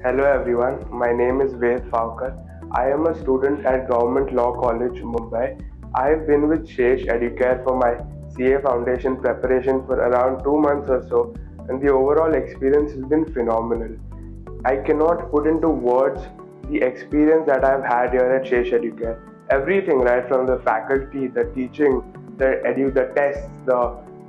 Hello everyone, my name is Ved Faukar. I am a student at Government Law College, Mumbai. I have been with Shesh Educare for my CA foundation preparation for around 2 months or so, and the overall experience has been phenomenal. I cannot put into words the experience that I've had here at Shesh Educare. Everything, right from the faculty, the teaching, the tests, the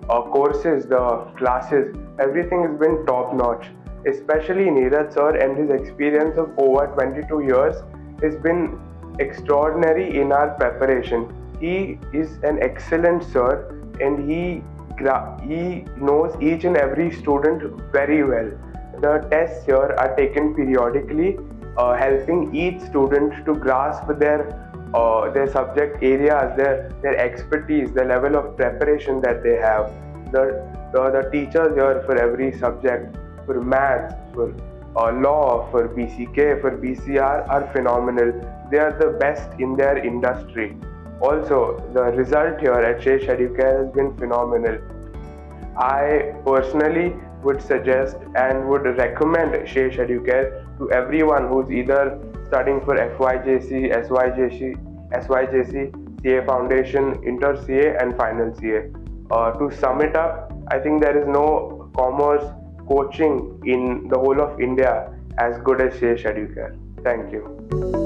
courses, the classes, everything has been top notch. Especially Neeraj sir and his experience of over 22 years has been extraordinary in our preparation. He is an excellent sir, and he knows each and every student very well. The tests here are taken periodically, helping each student to grasp their subject areas, their expertise, the level of preparation that they have. The teachers here for every subject, for maths, for law, for BCK, for BCR are phenomenal. They are the best in their industry. Also, the result here at Shesh Educare has been phenomenal. I personally would suggest and would recommend Shesh Educare to everyone who's either studying for FYJC, SYJC, CA Foundation, Inter CA, and Final CA. To sum it up, I think there is no commerce coaching in the whole of India as good as Shesh Educare. Thank you.